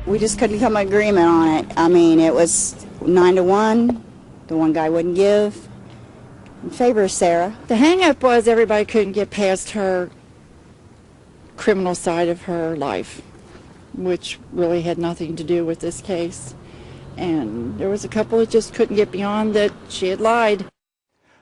We just couldn't come to an agreement on it. I mean, it was 9-1. The one guy wouldn't give. In favor of Sarah. The hang-up was everybody couldn't get past her criminal side of her life, which really had nothing to do with this case. And there was a couple that just couldn't get beyond that she had lied.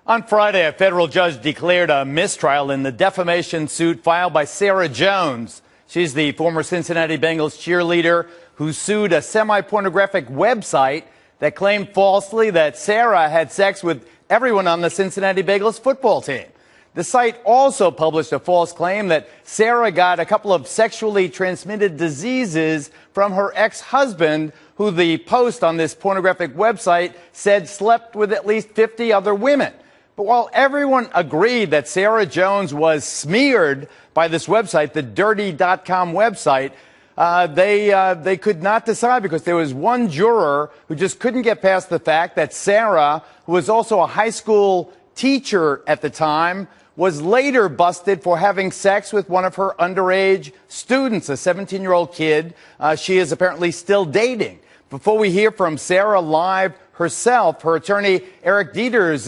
On Friday, a federal judge declared a mistrial in the defamation suit filed by Sarah Jones. She's the former Cincinnati Bengals cheerleader who sued a semi-pornographic website that claimed falsely that Sarah had sex with everyone on the Cincinnati Bengals football team. The site also published a false claim that Sarah got a couple of sexually transmitted diseases from her ex-husband, who the post on this pornographic website said slept with at least 50 other women. But while everyone agreed that Sarah Jones was smeared by this website, the Dirty.com website, they could not decide because there was one juror who just couldn't get past the fact that Sarah, who was also a high school teacher at the time, was later busted for having sex with one of her underage students, a 17-year-old kid she is apparently still dating. Before we hear from Sarah live herself, her attorney Eric Dieters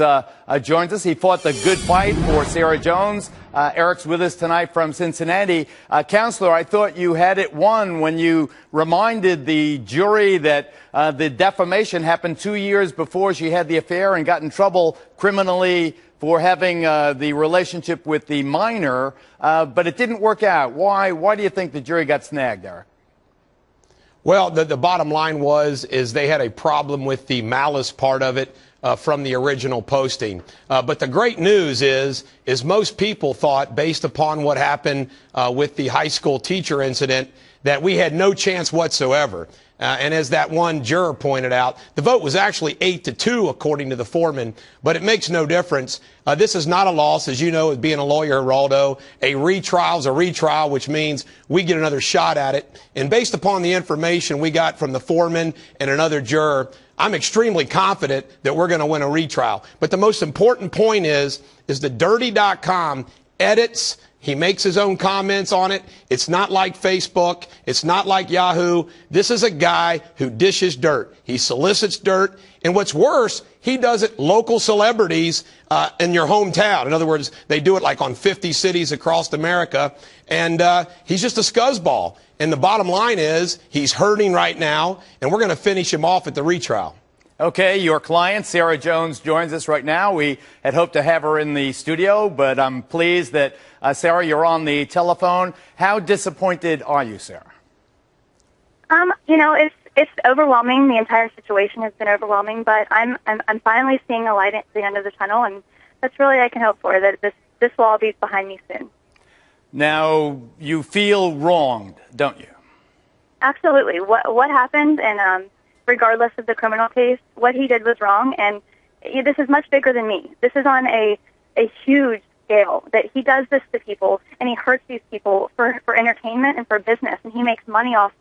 joins us. He fought the good fight for Sarah Jones. Eric's with us tonight from Cincinnati. Counselor, I thought you had it won when you reminded the jury that the defamation happened 2 years before she had the affair and got in trouble criminally for having the relationship with the minor, but it didn't work out. Why do you think the jury got snagged, Eric? Well, the bottom line is they had a problem with the malice part of it from the original posting. But the great news is most people thought, based upon what happened with the high school teacher incident, that we had no chance whatsoever. And as that one juror pointed out, the vote was actually 8-2, according to the foreman. But it makes no difference. This is not a loss. As you know, as being a lawyer, Geraldo, a retrial is a retrial, which means we get another shot at it. And based upon the information we got from the foreman and another juror, I'm extremely confident that we're going to win a retrial. But the most important point is the Dirty.com edits. He makes his own comments on it. It's not like Facebook. It's not like Yahoo. This is a guy who dishes dirt. He solicits dirt. And what's worse, he does it local celebrities in your hometown. In other words, they do it like on 50 cities across America. And he's just a scuzzball. And the bottom line is he's hurting right now, and we're going to finish him off at the retrial. Okay, your client, Sarah Jones, joins us right now. We had hoped to have her in the studio, but I'm pleased that, Sarah, you're on the telephone. How disappointed are you, Sarah? You know, it's overwhelming. The entire situation has been overwhelming, but I'm finally seeing a light at the end of the tunnel, and that's really all I can hope for, that this will all be behind me soon. Now, you feel wronged, don't you? Absolutely. What happened, and regardless of the criminal case, what he did was wrong, and this is much bigger than me. This is on a huge scale, that he does this to people, and he hurts these people for entertainment and for business, and he makes money off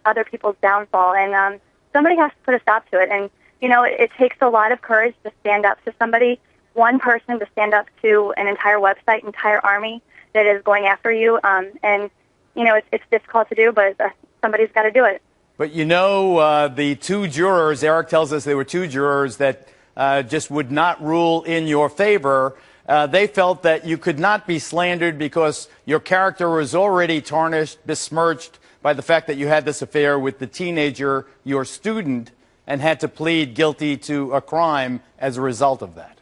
other people's downfall, and somebody has to put a stop to it. And, you know, it takes a lot of courage to stand up to somebody, one person to stand up to an entire website, entire army that is going after you, and, you know, it's difficult to do, but somebody's got to do it. But you know, the two jurors, Eric tells us there were two jurors that just would not rule in your favor. They felt that you could not be slandered because your character was already tarnished, besmirched by the fact that you had this affair with the teenager, your student, and had to plead guilty to a crime as a result of that.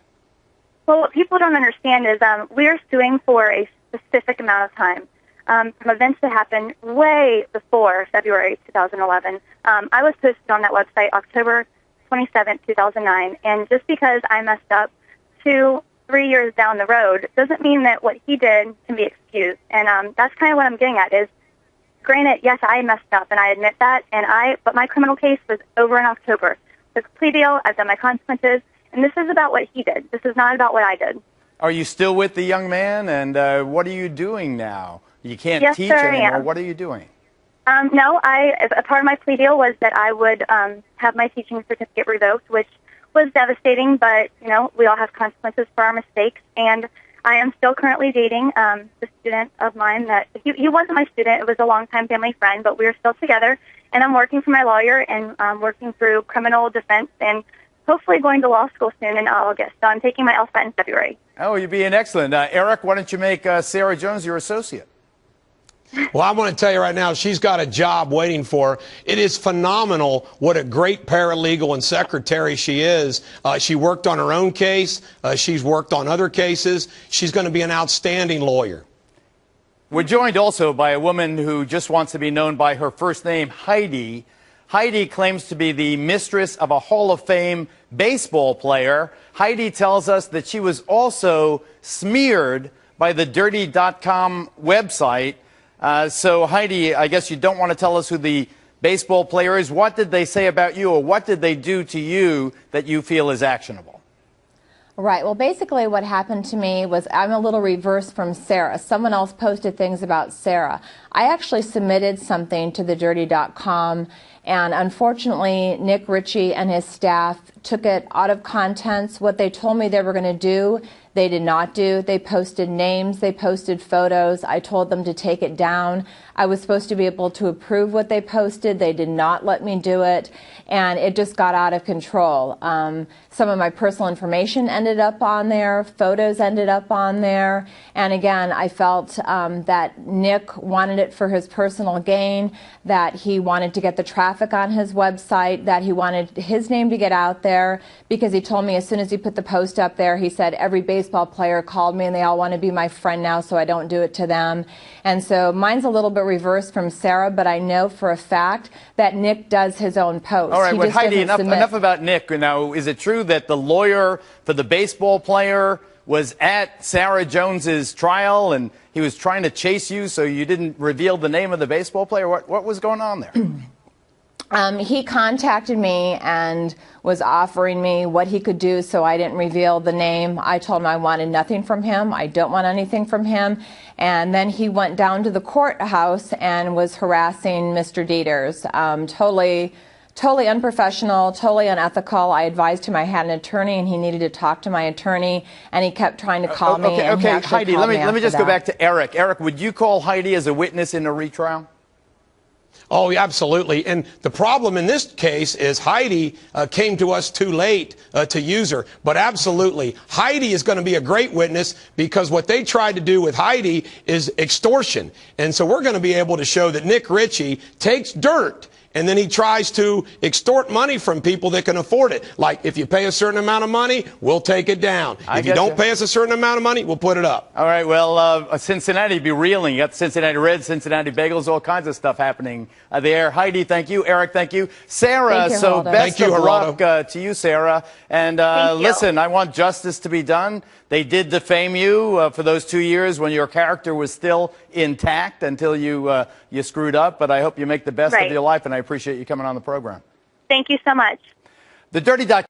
Well, what people don't understand is we are suing for a specific amount of time. From events that happened way before February 2011. I was posted on that website October 27, 2009, and just because I messed up 2-3 years down the road doesn't mean that what he did can be excused. And that's kind of what I'm getting at is, granted, yes, I messed up, and I admit that, but my criminal case was over in October. Took a plea deal, I've done my consequences, and this is about what he did. This is not about what I did. Are you still with the young man, and what are you doing now? You can't teach sir, anymore. What are you doing? No, a part of my plea deal was that I would have my teaching certificate revoked, which was devastating, but, you know, we all have consequences for our mistakes, and I am still currently dating the student of mine that, he wasn't my student, it was a longtime family friend, but we are still together, And I'm working for my lawyer and working through criminal defense and hopefully going to law school soon in August. So I'm taking my LSAT in February. Oh, you're being excellent. Eric, why don't you make Sarah Jones your associate? Well, I want to tell you right now, she's got a job waiting for her. It is phenomenal what a great paralegal and secretary she is. She worked on her own case. She's worked on other cases. She's going to be an outstanding lawyer. We're joined also by a woman who just wants to be known by her first name, Heidi. Heidi claims to be the mistress of a Hall of Fame baseball player. Heidi tells us that she was also smeared by the Dirty.com website. So, Heidi, I guess you don't want to tell us who the baseball player is. What did they say about you, or what did they do to you that you feel is actionable? Right. Well, basically what happened to me was I'm a little reverse from Sarah. Someone else posted things about Sarah. I actually submitted something to the Dirty.com, and unfortunately, Nick Ritchie and his staff took it out of context. What they told me they were going to do, they did not do. They posted names, they posted photos. I told them to take it down. I was supposed to be able to approve what they posted. They did not let me do it, and it just got out of control. Some of my personal information ended up on there, photos ended up on there, and again, I felt that Nick wanted it for his personal gain, that he wanted to get the traffic on his website, that he wanted his name to get out there, because he told me as soon as he put the post up there, he said every baseball player called me and they all want to be my friend now, so I don't do it to them. And so mine's a little bit reversed from Sarah, but I know for a fact that Nick does his own posts. All right, but Heidi, enough about Nick. Now, is it true that the lawyer for the baseball player was at Sarah Jones's trial and he was trying to chase you, so you didn't reveal the name of the baseball player? What was going on there? He contacted me and was offering me what he could do, so I didn't reveal the name. I told him I wanted nothing from him. I don't want anything from him. And then he went down to the courthouse and was harassing Mr. Dieters. Totally unprofessional, totally unethical. I advised him I had an attorney and he needed to talk to my attorney, and he kept trying to call me. Okay, Heidi, let me just go back to Eric. Eric, would you call Heidi as a witness in a retrial? Oh, yeah, absolutely. And the problem in this case is Heidi came to us too late to use her. But absolutely, Heidi is going to be a great witness, because what they tried to do with Heidi is extortion. And so we're going to be able to show that Nick Ritchie takes dirt and then he tries to extort money from people that can afford it. Like, if you pay a certain amount of money, we'll take it down. If you don't pay us a certain amount of money, we'll put it up. All right, well, Cincinnati be reeling. You got the Cincinnati Reds, Cincinnati Bagels, all kinds of stuff happening there. Heidi, thank you. Eric, thank you. Sarah, thank you, so Geraldo. best Thank you, of luck Geraldo. to you, Sarah. And Thank you. listen, I want justice to be done. They did defame you for those 2 years when your character was still intact until you screwed up. But I hope you make the best of your life, and I appreciate you coming on the program. Thank you so much. The Dirty